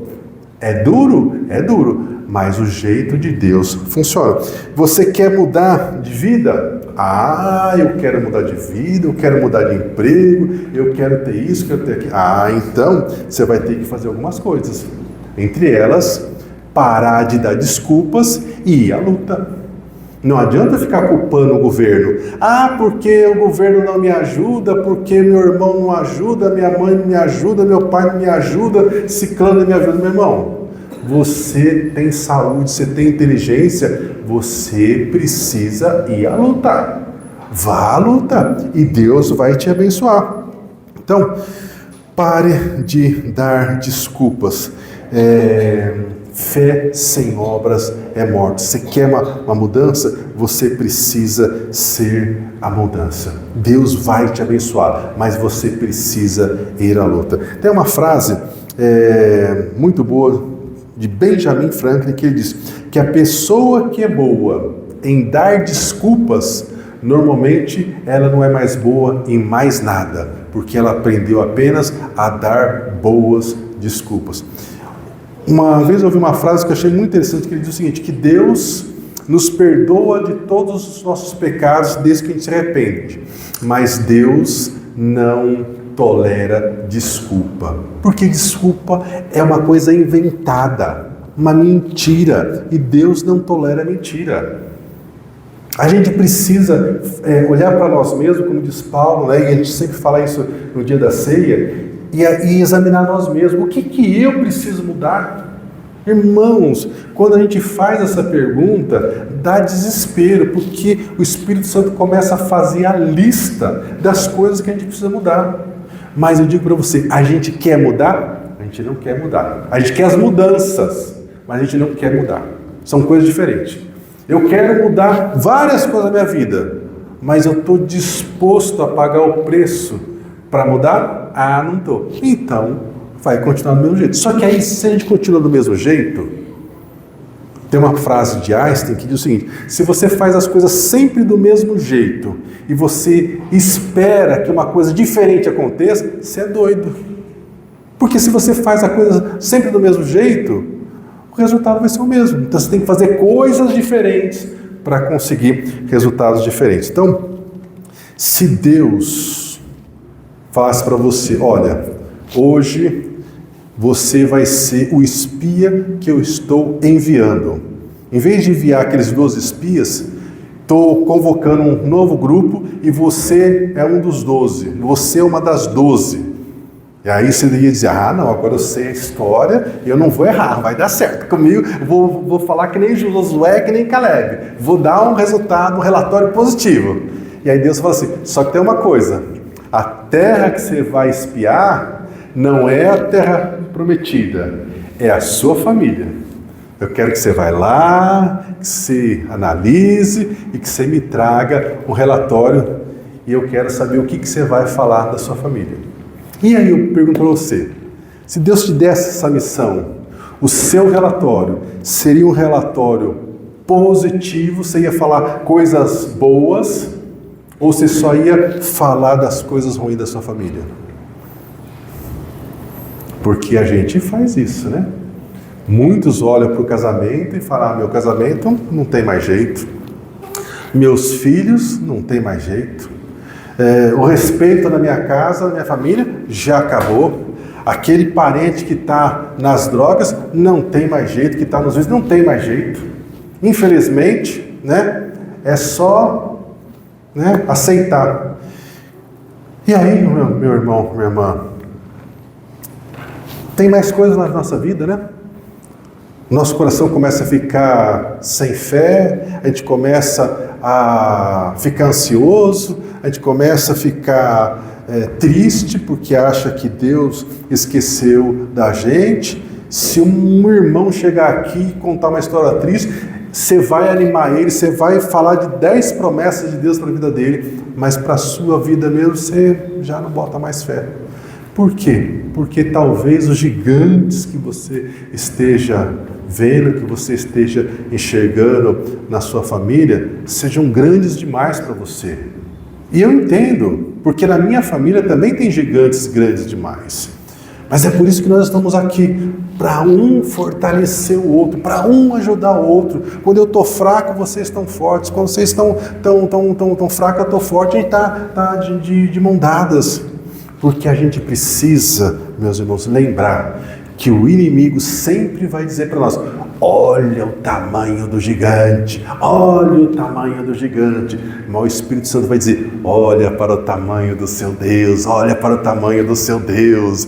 É duro? É duro. Mas o jeito de Deus funciona. Você quer mudar de vida? Eu quero mudar de vida, eu quero mudar de emprego, eu quero ter isso, quero ter aquilo. Então você vai ter que fazer algumas coisas. Entre elas, parar de dar desculpas e ir à luta. Não adianta ficar culpando o governo. Porque o governo não me ajuda, porque meu irmão não ajuda, minha mãe não me ajuda, meu pai não me ajuda, ciclano não me ajuda. Meu irmão, você tem saúde, você tem inteligência, você precisa ir à luta. Vá à luta e Deus vai te abençoar. Então, pare de dar desculpas. Fé sem obras é morte. Você quer uma mudança? Você precisa ser a mudança. Deus vai te abençoar, mas você precisa ir à luta. Tem uma frase muito boa de Benjamin Franklin que ele diz que a pessoa que é boa em dar desculpas, normalmente ela não é mais boa em mais nada, porque ela aprendeu apenas a dar boas desculpas. Uma vez eu ouvi uma frase que eu achei muito interessante, que ele diz o seguinte: que Deus nos perdoa de todos os nossos pecados desde que a gente se arrepende, mas Deus não tolera desculpa, porque desculpa é uma coisa inventada, uma mentira, e Deus não tolera mentira. A gente precisa olhar para nós mesmos, como diz Paulo, e a gente sempre fala isso no dia da ceia, e examinar nós mesmos. O que eu preciso mudar? Irmãos, quando a gente faz essa pergunta, dá desespero, porque o Espírito Santo começa a fazer a lista das coisas que a gente precisa mudar. Mas eu digo para você, a gente quer mudar? A gente não quer mudar. A gente quer as mudanças, mas a gente não quer mudar. São coisas diferentes. Eu quero mudar várias coisas na minha vida, mas eu estou disposto a pagar o preço para mudar? Ah, não estou. Então, vai continuar do mesmo jeito. Só que aí, se a gente continua do mesmo jeito, tem uma frase de Einstein que diz o seguinte: se você faz as coisas sempre do mesmo jeito e você espera que uma coisa diferente aconteça, você é doido. Porque se você faz a coisa sempre do mesmo jeito, o resultado vai ser o mesmo. Então você tem que fazer coisas diferentes para conseguir resultados diferentes. Então, se Deus falasse para você: olha, hoje você vai ser o espia que eu estou enviando. Em vez de enviar aqueles 12 espias, estou convocando um novo grupo e você é um dos 12. Você é uma das 12. E aí você ia dizer: ah, não, agora eu sei a história e eu não vou errar, vai dar certo. Comigo, vou falar que nem Josué, que nem Caleb. Vou dar um resultado, um relatório positivo. E aí Deus fala assim: só que tem uma coisa, a terra que você vai espiar não é a terra prometida, é a sua família. Eu quero que você vá lá, que você analise e que você me traga um relatório e eu quero saber o que você vai falar da sua família. E aí eu pergunto para você, se Deus te desse essa missão, o seu relatório seria um relatório positivo, você ia falar coisas boas ou você só ia falar das coisas ruins da sua família? Porque a gente faz isso, né? Muitos olham para o casamento e falam: ah, meu casamento não tem mais jeito. Meus filhos não tem mais jeito. O respeito na minha casa, na minha família, já acabou. Aquele parente que está nas drogas não tem mais jeito, que está nos vícios, não tem mais jeito. Infelizmente, né? É só, né, aceitar. E aí, meu irmão, minha irmã, tem mais coisas na nossa vida, né? Nosso coração começa a ficar sem fé, a gente começa a ficar ansioso, a gente começa a ficar triste porque acha que Deus esqueceu da gente. Se um irmão chegar aqui e contar uma história triste, você vai animar ele, você vai falar de 10 promessas de Deus para a vida dele, mas para a sua vida mesmo você já não bota mais fé. Por quê? Porque talvez os gigantes que você esteja vendo, que você esteja enxergando na sua família, sejam grandes demais para você. E eu entendo, porque na minha família também tem gigantes grandes demais. Mas é por isso que nós estamos aqui, para um fortalecer o outro, para um ajudar o outro. Quando eu estou fraco, vocês estão fortes. Quando vocês estão tão fracos, eu estou forte. A gente está de mão dadas. Porque a gente precisa, meus irmãos, lembrar que o inimigo sempre vai dizer para nós: olha o tamanho do gigante, olha o tamanho do gigante. Mas o Espírito Santo vai dizer: olha para o tamanho do seu Deus, olha para o tamanho do seu Deus.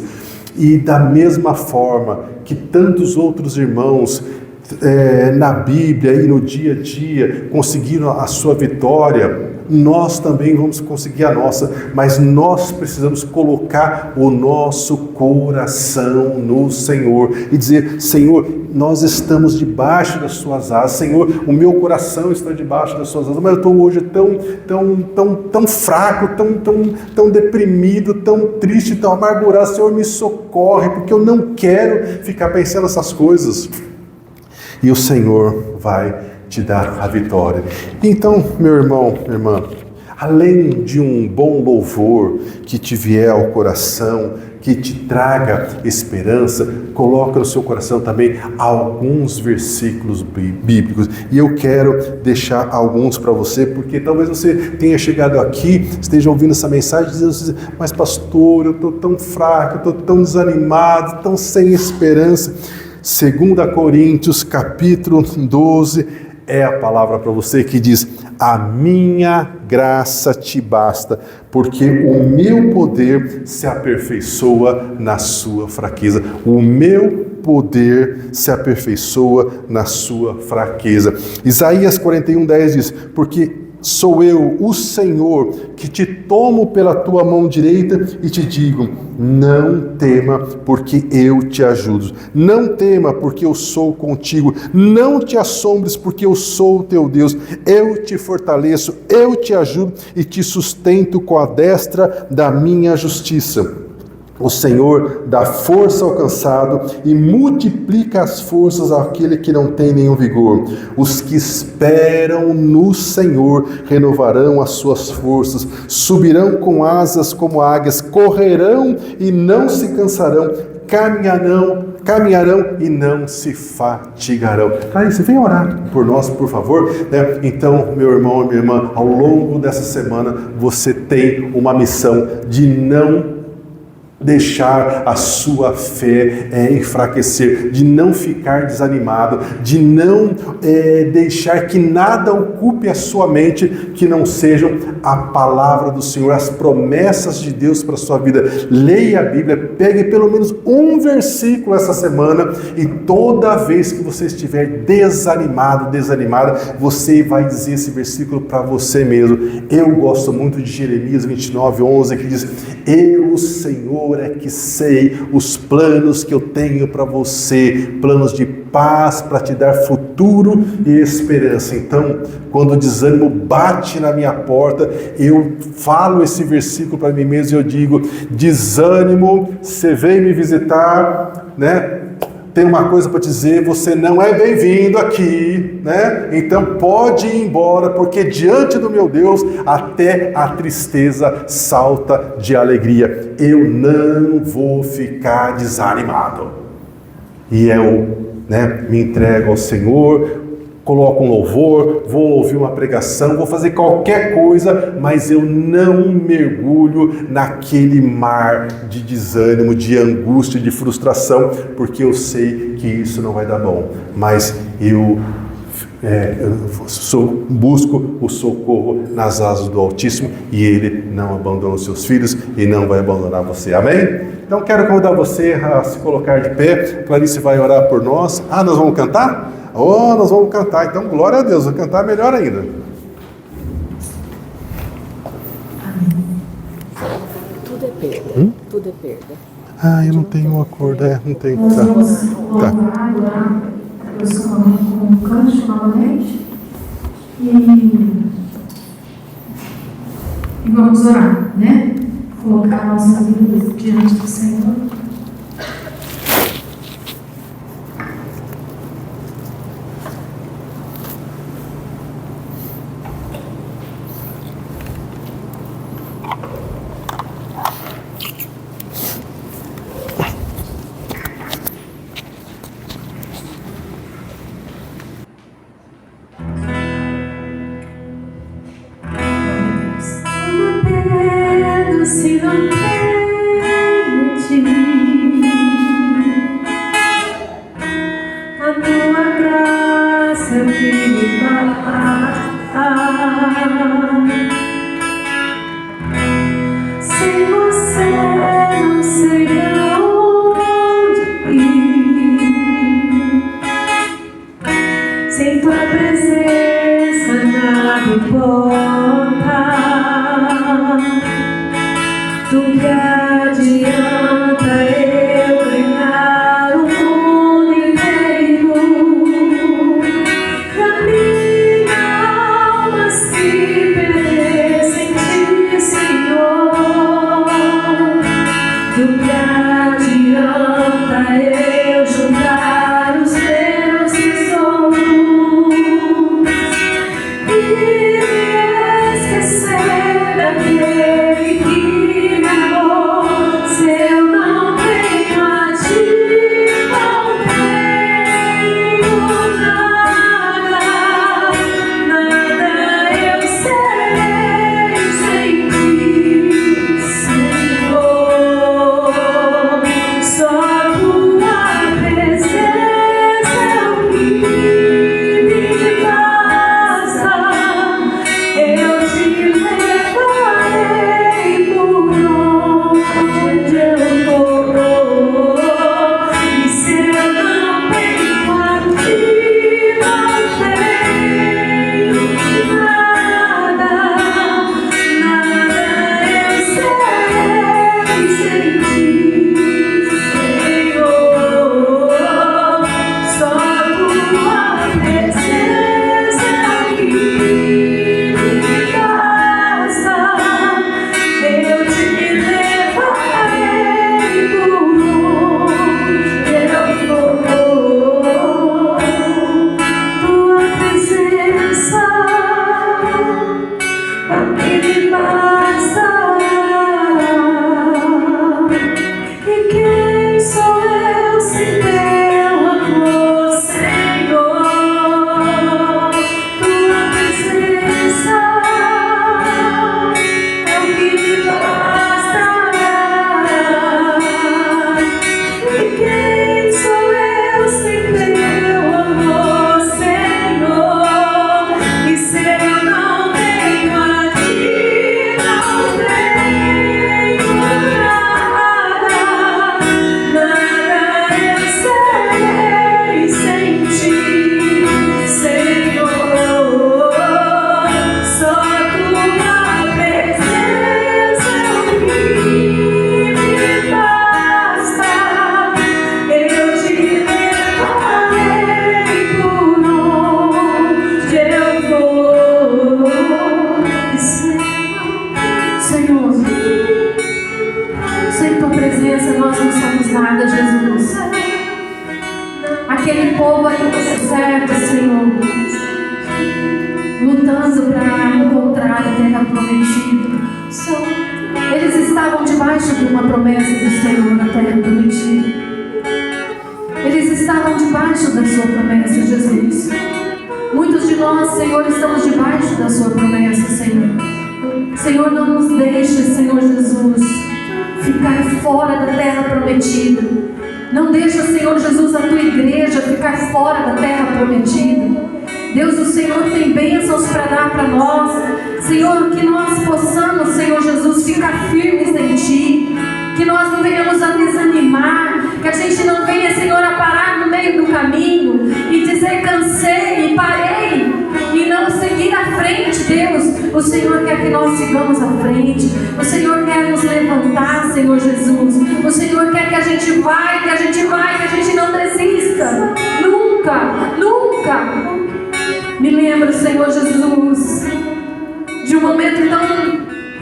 E da mesma forma que tantos outros irmãos na Bíblia e no dia a dia conseguiram a sua vitória, nós também vamos conseguir a nossa, mas nós precisamos colocar o nosso coração no Senhor e dizer: Senhor, nós estamos debaixo das suas asas. Senhor, o meu coração está debaixo das suas asas, mas eu estou hoje tão fraco, tão deprimido, tão triste, tão amargurado. Senhor, me socorre, porque eu não quero ficar pensando nessas coisas. E o Senhor vai te dar a vitória. Então, meu irmão, minha irmã, além de um bom louvor que te vier ao coração, que te traga esperança, coloca no seu coração também alguns versículos bíblicos. E eu quero deixar alguns para você, porque talvez você tenha chegado aqui, esteja ouvindo essa mensagem e dizendo: mas pastor, eu estou tão fraco, eu estou tão desanimado, tão sem esperança. 2 Coríntios capítulo 12 é a palavra para você que diz: a minha graça te basta, porque o meu poder se aperfeiçoa na sua fraqueza. O meu poder se aperfeiçoa na sua fraqueza. Isaías 41:10 diz: porque sou eu, o Senhor, que te tomo pela tua mão direita e te digo: não tema, porque eu te ajudo. Não tema, porque eu sou contigo. Não te assombres, porque eu sou o teu Deus. Eu te fortaleço, eu te ajudo e te sustento com a destra da minha justiça. O Senhor dá força ao cansado e multiplica as forças àquele que não tem nenhum vigor. Os que esperam no Senhor renovarão as suas forças, subirão com asas como águias, correrão e não se cansarão, caminharão e não se fatigarão. Clarice, vem orar por nós, por favor. Então, meu irmão e minha irmã, ao longo dessa semana, você tem uma missão de não deixar a sua fé enfraquecer, de não ficar desanimado, de não deixar que nada ocupe a sua mente que não sejam a palavra do Senhor, as promessas de Deus para a sua vida. Leia a Bíblia, pegue pelo menos um versículo essa semana e toda vez que você estiver desanimado, desanimada, você vai dizer esse versículo para você mesmo. Eu gosto muito de Jeremias 29:11, que diz: eu, Senhor, é que sei os planos que eu tenho para você, planos de paz, para te dar futuro e esperança. Então, quando o desânimo bate na minha porta, eu falo esse versículo para mim mesmo e eu digo: desânimo, você vem me visitar, tem uma coisa para te dizer, você não é bem-vindo aqui, Então pode ir embora, porque diante do meu Deus até a tristeza salta de alegria. Eu não vou ficar desanimado. E eu, me entrego ao Senhor, coloco um louvor, vou ouvir uma pregação, vou fazer qualquer coisa, mas eu não mergulho naquele mar de desânimo, de angústia, de frustração, porque eu sei que isso não vai dar bom. Mas eu busco o socorro nas asas do Altíssimo e Ele não abandona os seus filhos e não vai abandonar você. Amém? Então quero convidar você a se colocar de pé. Clarice vai orar por nós. Nós vamos cantar? Nós vamos cantar. Então glória a Deus, vou cantar melhor ainda. Tudo é perda. Tudo é perda. Eu não tenho um acordo, não tenho. Nós vamos orar com um canto novamente e vamos orar, Colocar a nossa vida diante do Senhor. Se não tenho ti, a tua graça que me basta. Sem você não sei aonde ir, sem tua presença nada importa. Tu promessa nós não somos nada, Jesus. Aquele povo ali no deserto, Senhor, lutando para encontrar a terra prometida. Eles estavam debaixo de uma promessa do Senhor na terra prometida. Eles estavam debaixo da sua promessa, Jesus. Muitos de nós, Senhor, estamos debaixo da sua promessa, Senhor. Senhor, não nos deixe, Senhor Jesus, ficar fora da terra prometida. Não deixa, Senhor Jesus, a tua igreja ficar fora da terra prometida. Deus, o Senhor tem bênçãos para dar para nós. Senhor, que nós possamos, Senhor Jesus, ficar firmes em Ti. Que nós não venhamos a desanimar. Que a gente não venha, Senhor, a parar no meio do caminho e dizer cansei e parei e não seguir à frente, Deus. O Senhor quer que nós sigamos à frente. O Senhor quer nos levantar, Senhor Jesus. O Senhor quer que a gente vai, que a gente não desista. Nunca, nunca. Me lembro, Senhor Jesus, de um momento tão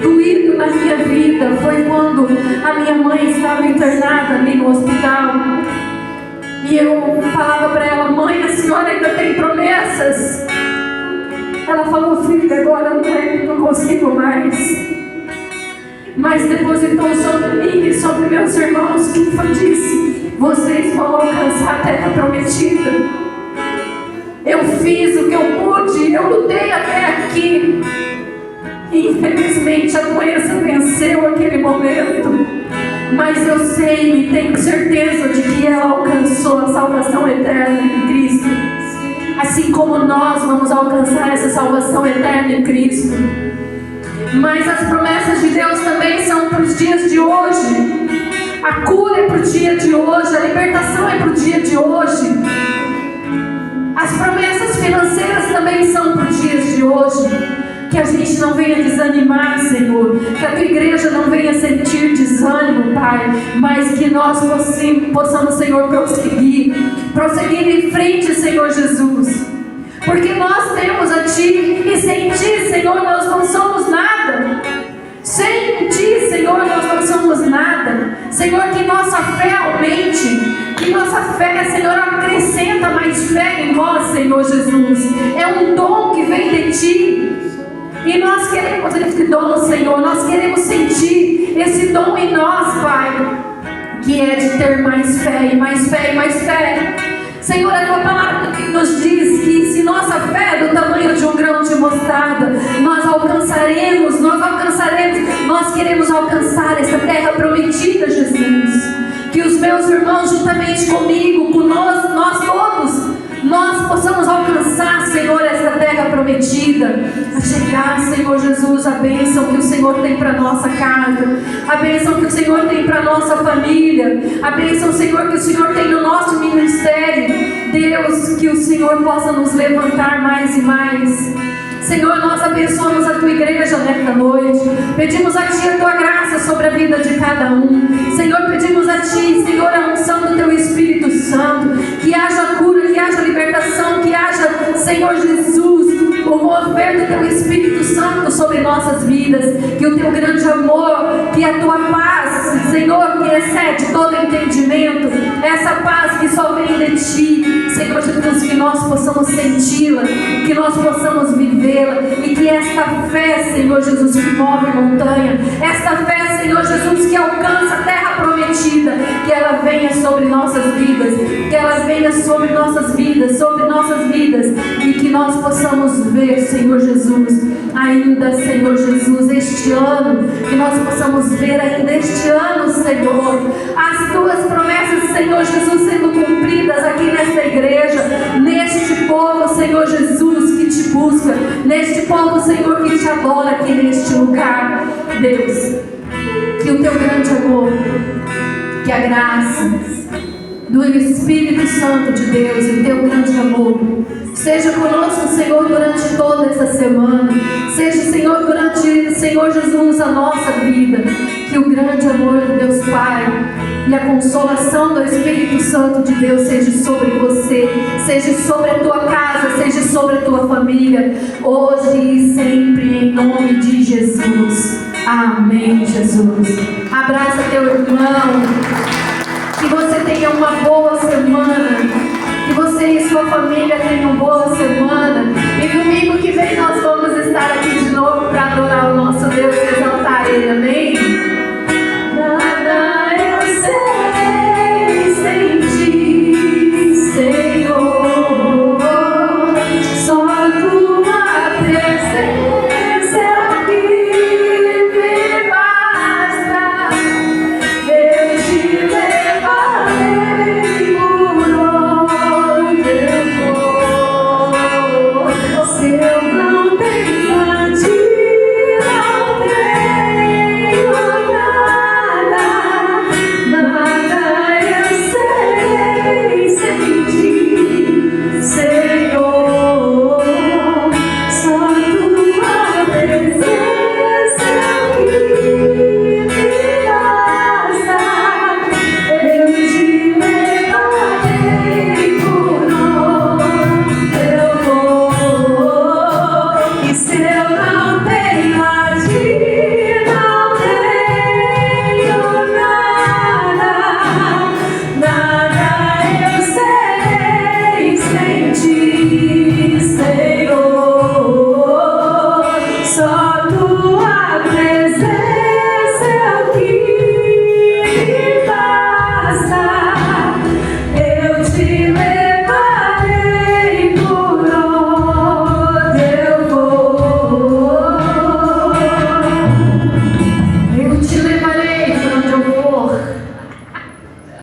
doído na minha vida. Foi quando a minha mãe estava internada ali no hospital. E eu falava para ela: mãe, a senhora ainda tem promessas? Ela falou: filha, agora não consigo mais. Mas depositou sobre mim e sobre meus irmãos, que disse: vocês vão alcançar a terra prometida. Eu fiz o que eu pude, eu lutei até aqui. Infelizmente a doença venceu aquele momento, mas eu sei e tenho certeza de que ela alcançou a salvação eterna em Cristo, assim como nós vamos alcançar essa salvação eterna em Cristo. Mas as promessas de Deus também são para os dias de hoje. A cura é para o dia de hoje, a libertação é para o dia de hoje. As promessas financeiras também são para os dias de hoje. Que a gente não venha desanimar, Senhor. Que a tua igreja não venha sentir desânimo, Pai. Mas que nós possamos, Senhor, prosseguir em frente, Senhor Jesus. Porque nós temos a Ti. E sem Ti, Senhor, nós não somos nada. Sem Ti, Senhor, nós não somos nada. Senhor, que nossa fé aumente. Que nossa fé, Senhor, acrescenta mais fé em nós, Senhor Jesus. É um dom que vem de Ti. E nós queremos esse dom, Senhor. Nós queremos sentir esse dom em nós, Pai. Que é de ter mais fé e mais fé e mais fé. Senhor, a Tua palavra nos diz que se nossa fé é do tamanho de um grão de mostarda, nós alcançaremos. Nós queremos alcançar essa terra prometida, Jesus. Que os meus irmãos, juntamente comigo, conosco, nós todos, nós possamos alcançar, Senhor, essa terra prometida. A chegar, Senhor Jesus, a bênção que o Senhor tem para nossa casa, a bênção que o Senhor tem para nossa família, a bênção, Senhor, que o Senhor tem no nosso ministério. Deus, que o Senhor possa nos levantar mais e mais. Senhor, nós abençoamos a Tua igreja nesta noite. Pedimos a Ti a Tua graça sobre a vida de cada um. Senhor, pedimos a Ti, Senhor, a unção do Teu Espírito Santo. Que haja cura, que haja libertação, que haja, Senhor Jesus, o mover do Teu Espírito Santo sobre nossas vidas. Que o Teu grande amor, que a Tua paz, Senhor, que excede todo entendimento, essa paz que só vem de Ti, Senhor Jesus, que nós possamos senti-la, que nós possamos vivê-la, e que esta fé, Senhor Jesus, que move montanha, esta fé, Senhor Jesus, que alcança a terra prometida, que ela venha sobre nossas vidas, que ela venha sobre nossas vidas, e que nós possamos ver, Senhor Jesus, ainda, Senhor Jesus, este ano, que nós possamos ver ainda este ano, Senhor, as Tuas promessas, Senhor Jesus, sendo cumpridas aqui nesta igreja, neste povo, Senhor Jesus, que Te busca, neste povo, Senhor, que Te adora aqui neste lugar. Deus, que o Teu grande amor, que a graça do Espírito Santo de Deus e o Teu grande amor seja conosco, Senhor, durante toda essa semana. Seja, Senhor, durante, Senhor Jesus, a nossa vida. Que o grande amor de Deus Pai e a consolação do Espírito Santo de Deus seja sobre você, seja sobre a tua casa, seja sobre a tua família, hoje e sempre, em nome de Jesus. Amém, Jesus. Abraça teu irmão. Que você tenha uma boa semana. Que você e sua família tenham boa semana. E domingo que vem nós vamos estar aqui de novo para adorar o nosso Deus e exaltar Ele. Amém? Nada eu sei sem ti, Senhor. Só tua presença aqui me basta. Eu te levarei por onde eu for. Se eu não tenho a ti, não tenho nada. Nada eu sei sem ti, Senhor. Só tua presença aqui me basta. Eu te levarei por onde eu for. E se eu